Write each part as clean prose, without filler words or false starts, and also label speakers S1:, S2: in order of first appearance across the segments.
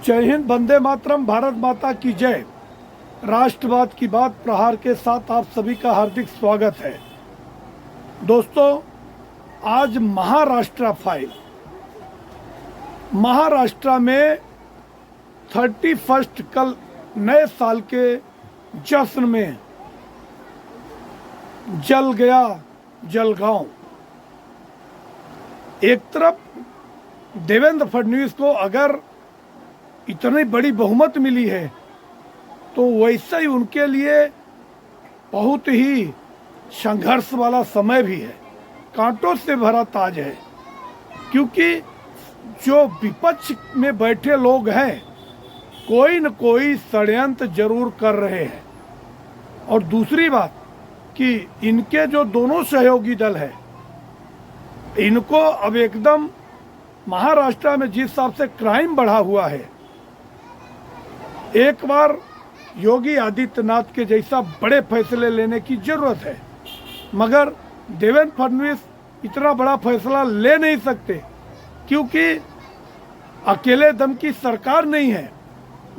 S1: जय हिंद, वंदे मातरम, भारत माता की जय। राष्ट्रवाद की बात प्रहार के साथ आप सभी का हार्दिक स्वागत है। दोस्तों, आज महाराष्ट्र फाइल, महाराष्ट्र में 31 कल नए साल के जश्न में जल गया जलगांव। एक तरफ देवेंद्र फडणवीस को अगर इतनी बड़ी बहुमत मिली है तो वैसे ही उनके लिए बहुत ही संघर्ष वाला समय भी है, कांटों से भरा ताज है, क्योंकि जो विपक्ष में बैठे लोग हैं कोई न कोई षड्यंत्र जरूर कर रहे हैं। और दूसरी बात कि इनके जो दोनों सहयोगी दल है, इनको अब एकदम महाराष्ट्र में जिस हिसाब से क्राइम बढ़ा हुआ है, एक बार योगी आदित्यनाथ के जैसा बड़े फैसले लेने की जरूरत है, मगर देवेंद्र फडणवीस इतना बड़ा फैसला ले नहीं सकते, क्योंकि अकेले दम की सरकार नहीं है,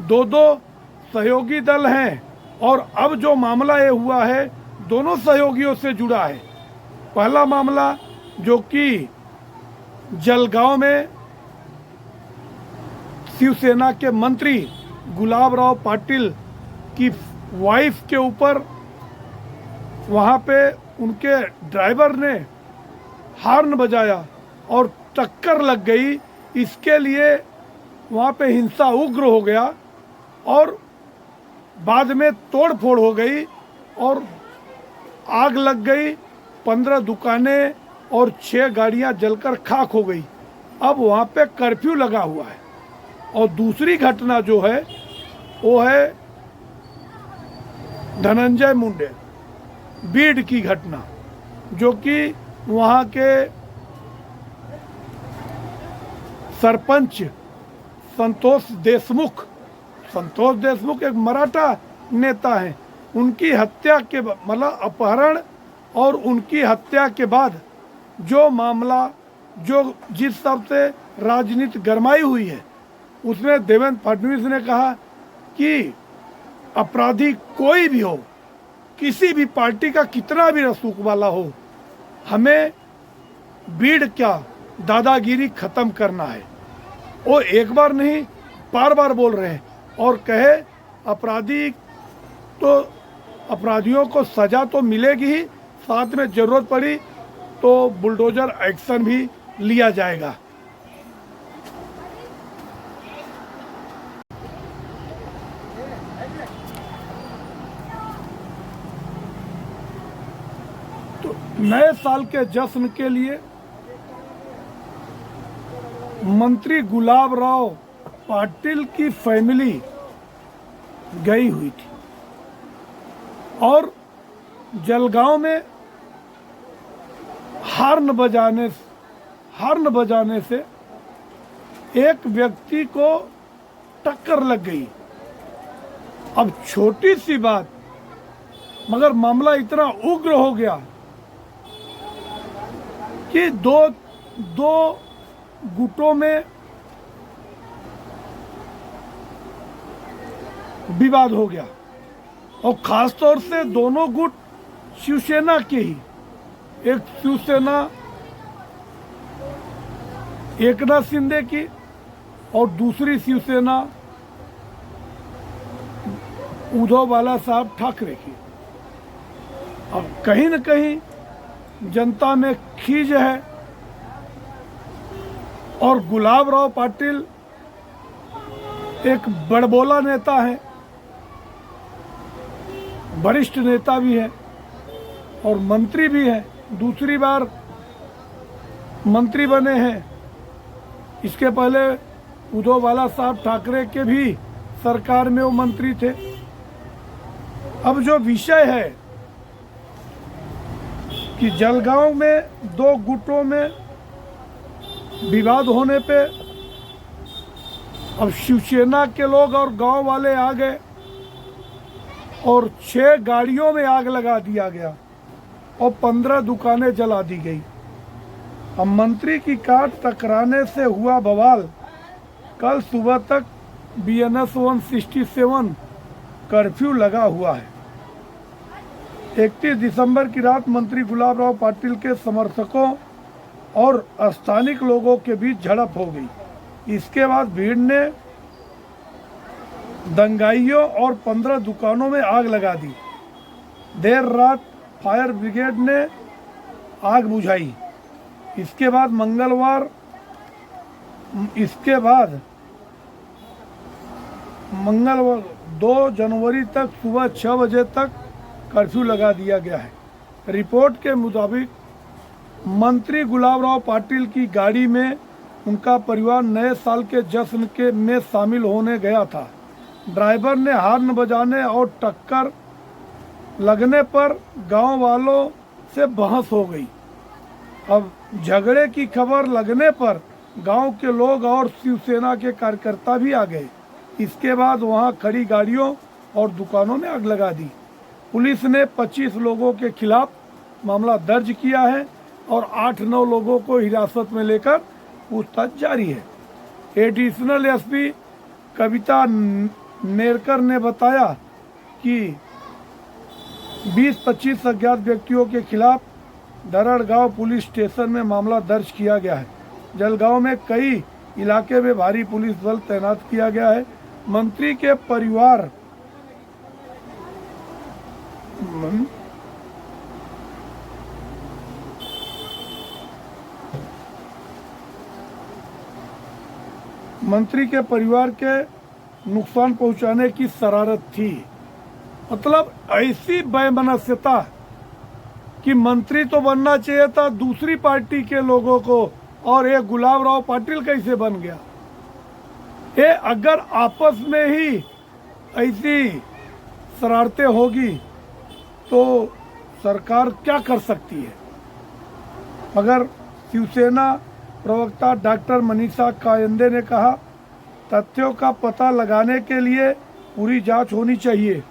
S1: दो सहयोगी दल हैं। और अब जो मामला ये हुआ है दोनों सहयोगियों से जुड़ा है। पहला मामला जो कि जलगांव में शिवसेना के मंत्री गुलाबराव पाटिल की वाइफ के ऊपर वहां पे उनके ड्राइवर ने हॉर्न बजाया और टक्कर लग गई। इसके लिए वहां पे हिंसा उग्र हो गया और बाद में तोड़फोड़ हो गई और आग लग गई। 15 दुकानें और 6 गाड़ियां जलकर खाक हो गई। अब वहां पे कर्फ्यू लगा हुआ है। और दूसरी घटना जो है वो है धनंजय मुंडे बीड की घटना, जो कि वहां के सरपंच संतोष देशमुख एक मराठा नेता हैं, उनकी हत्या के मतलब अपहरण और उनकी हत्या के बाद जो मामला जो जिस हिसाब से राजनीति गरमाई हुई है, उसमें देवेंद्र फडणवीस ने कहा कि अपराधी कोई भी हो, किसी भी पार्टी का कितना भी रसूख वाला हो, हमें बीड़ क्या दादागिरी खत्म करना है। वो एक बार नहीं बार बार बोल रहे हैं और कहे अपराधियों को सजा तो मिलेगी ही, साथ में जरूरत पड़ी तो बुलडोजर एक्शन भी लिया जाएगा। तो नए साल के जश्न के लिए मंत्री गुलाबराव पाटिल की फैमिली गई हुई थी और जलगांव में हॉर्न बजाने से एक व्यक्ति को टक्कर लग गई। अब छोटी सी बात, मगर मामला इतना उग्र हो गया कि दो गुटों में विवाद हो गया और खास तौर से दोनों गुट शिवसेना के ही। एक शिवसेना एकनाथ शिंदे की और दूसरी शिवसेना उद्धव बाला साहब ठाकरे की। अब कहीं न कहीं जनता में खीज है और गुलाबराव पाटिल एक बड़बोला नेता है, वरिष्ठ नेता भी है और मंत्री भी है, दूसरी बार मंत्री बने हैं। इसके पहले उद्धव बाला साहब ठाकरे के भी सरकार में वो मंत्री थे। अब जो विषय है कि जलगांव में दो गुटों में विवाद होने पे अब शिवसेना के लोग और गांव वाले आ गए और 6 गाड़ियों में आग लगा दिया गया और 15 दुकानें जला दी गई। अब मंत्री की कार टकराने से हुआ बवाल कल सुबह तक BNS 167 कर्फ्यू लगा हुआ है। 31 दिसंबर की रात मंत्री गुलाब राव पाटिल के समर्थकों और स्थानिक लोगों के बीच झड़प हो गई। इसके बाद भीड़ ने दंगाइयों और 15 दुकानों में आग लगा दी। देर रात फायर ब्रिगेड ने आग बुझाई। इसके बाद 2 जनवरी तक सुबह 6 बजे तक कर्फ्यू लगा दिया गया है। रिपोर्ट के मुताबिक मंत्री गुलाब राव पाटिल की गाड़ी में उनका परिवार नए साल के जश्न में शामिल होने गया था। ड्राइवर ने हॉर्न बजाने और टक्कर लगने पर गांव वालों से बहस हो गई। अब झगड़े की खबर लगने पर गांव के लोग और शिवसेना के कार्यकर्ता भी आ गए। इसके बाद वहां खड़ी गाड़ियों और दुकानों में आग लगा दी। पुलिस ने 25 लोगों के खिलाफ मामला दर्ज किया है और 8-9 लोगों को हिरासत में लेकर पूछताछ जारी है। एडिशनल एसपी कविता नेरकर ने बताया कि 20-25 अज्ञात व्यक्तियों के खिलाफ दरड़गांव पुलिस स्टेशन में मामला दर्ज किया गया है। जलगांव में कई इलाके में भारी पुलिस बल तैनात किया गया है। मंत्री के परिवार के नुकसान पहुंचाने की शरारत थी। मतलब ऐसी बेमनस्यता कि मंत्री तो बनना चाहिए था दूसरी पार्टी के लोगों को, और ये गुलाब राव पाटिल कैसे बन गया। ये अगर आपस में ही ऐसी शरारतें होगी तो सरकार क्या कर सकती है। मगर शिवसेना प्रवक्ता डॉक्टर मनीषा कायंदे ने कहा, तथ्यों का पता लगाने के लिए पूरी जांच होनी चाहिए।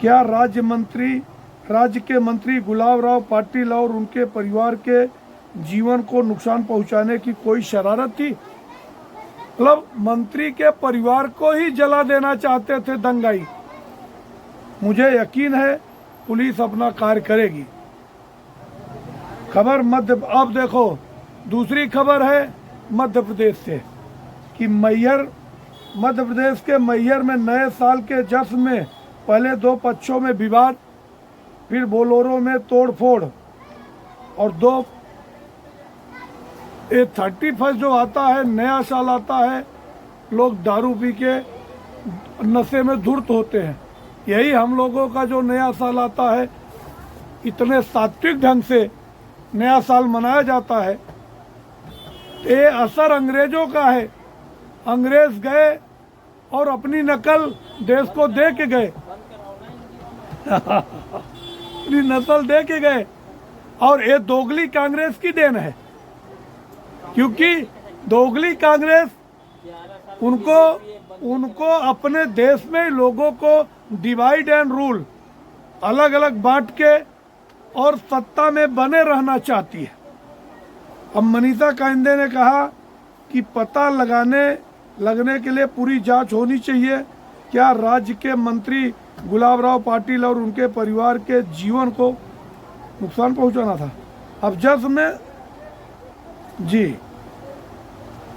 S1: क्या राज्य के मंत्री गुलाब राव पाटिल और उनके परिवार के जीवन को नुकसान पहुंचाने की कोई शरारत थी। मतलब मंत्री के परिवार को ही जला देना चाहते थे दंगाई। मुझे यकीन है पुलिस अपना कार्य करेगी। खबर अब देखो दूसरी खबर है मध्य प्रदेश से कि मध्य प्रदेश के मैहर में नए साल के जश्न में पहले 2 पक्षों में विवाद, फिर बोलोरो में तोड़फोड़ और 31 जो आता है, नया साल आता है, लोग दारू पी के नशे में धुर्त होते हैं। यही हम लोगों का जो नया साल आता है, इतने सात्विक ढंग से नया साल मनाया जाता है। ये असर अंग्रेजों का है। अंग्रेज गए और अपनी नकल देश को दे के गए अपनी नस्ल दे के गए, और ये दोगली कांग्रेस की देन है। क्योंकि दोगली कांग्रेस उनको अपने देश में लोगों को डिवाइड एंड रूल, अलग अलग बांट के और सत्ता में बने रहना चाहती है। अब मनीषा कायंदे ने कहा कि पता लगने के लिए पूरी जांच होनी चाहिए। क्या राज्य के मंत्री गुलाब राव पाटिल और उनके परिवार के जीवन को नुकसान पहुंचाना था। अब जज में जी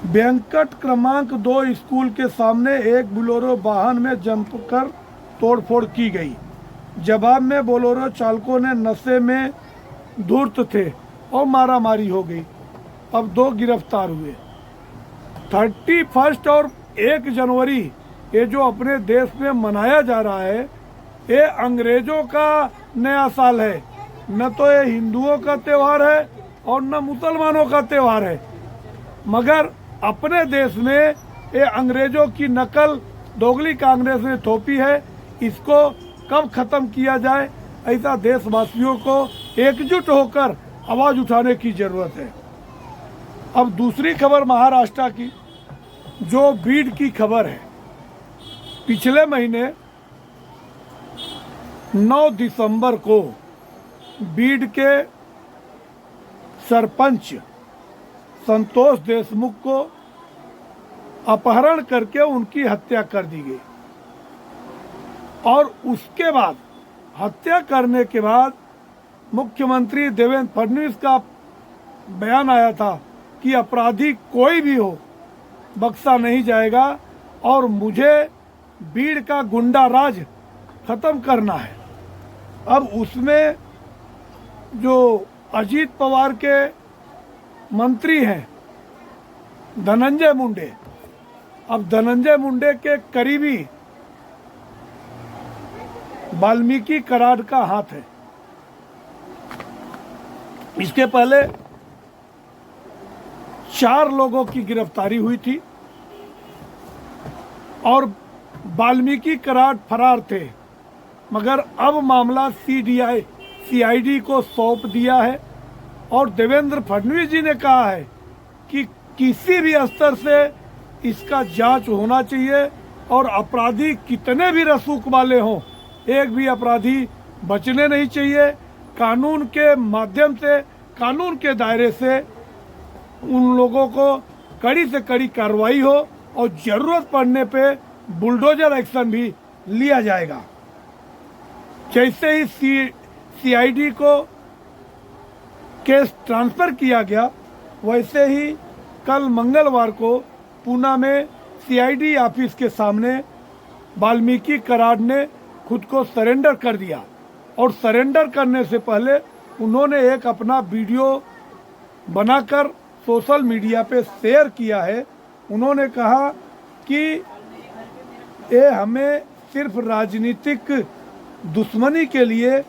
S1: बैंकट क्रमांक 2 स्कूल के सामने एक बोलेरो वाहन में जमकर तोड़फोड़ की गई। जवाब में बोलेरो चालकों ने नशे में धूर्त थे और मारामारी हो गई। अब 2 गिरफ्तार हुए। 31 और 1 जनवरी ये जो अपने देश में मनाया जा रहा है, ये अंग्रेजों का नया साल है। न तो ये हिंदुओं का त्यौहार है और न मुसलमानों का त्यौहार है। मगर अपने देश में ये अंग्रेजों की नकल दोगली कांग्रेस ने थोपी है। इसको कब खत्म किया जाए, ऐसा देशवासियों को एकजुट होकर आवाज उठाने की जरूरत है। अब दूसरी खबर महाराष्ट्र की, जो बीड की खबर है। पिछले महीने 9 दिसंबर को बीड के सरपंच संतोष देशमुख को अपहरण करके उनकी हत्या कर दी गई। और उसके बाद हत्या करने के बाद मुख्यमंत्री देवेंद्र फडणवीस का बयान आया था कि अपराधी कोई भी हो बख्शा नहीं जाएगा और मुझे भीड़ का गुंडा राज खत्म करना है। अब उसमें जो अजीत पवार के मंत्री हैं धनंजय मुंडे, अब धनंजय मुंडे के करीबी वाल्मीकि कराड का हाथ है। इसके पहले 4 लोगों की गिरफ्तारी हुई थी और वाल्मीकि कराड फरार थे, मगर अब मामला सीआईडी को सौंप दिया है। और देवेंद्र फडणवीस जी ने कहा है कि किसी भी स्तर से इसका जांच होना चाहिए और अपराधी कितने भी रसूख वाले हों, एक भी अपराधी बचने नहीं चाहिए। कानून के माध्यम से, कानून के दायरे से उन लोगों को कड़ी से कड़ी कार्रवाई हो और जरूरत पड़ने पे बुलडोजर एक्शन भी लिया जाएगा। जैसे ही सीआईडी को केस ट्रांसफर किया गया, वैसे ही कल मंगलवार को पूना में सीआईडी ऑफिस के सामने वाल्मीकि कराड ने खुद को सरेंडर कर दिया। और सरेंडर करने से पहले उन्होंने एक अपना वीडियो बनाकर सोशल मीडिया पे शेयर किया है। उन्होंने कहा कि ये हमें सिर्फ राजनीतिक दुश्मनी के लिए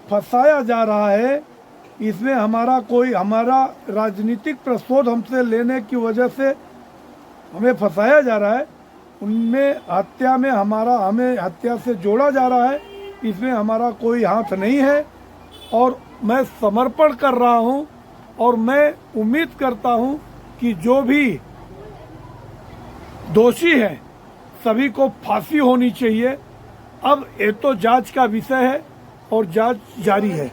S1: फंसाया जा रहा है, इसमें हमारा राजनीतिक प्रशोध हमसे लेने की वजह से हमें फंसाया जा रहा है। उनमें हत्या में हमें हत्या से जोड़ा जा रहा है, इसमें हमारा कोई हाथ नहीं है और मैं समर्पण कर रहा हूं और मैं उम्मीद करता हूं कि जो भी दोषी है सभी को फांसी होनी चाहिए। अब ये तो जांच का विषय है और जांच जारी है।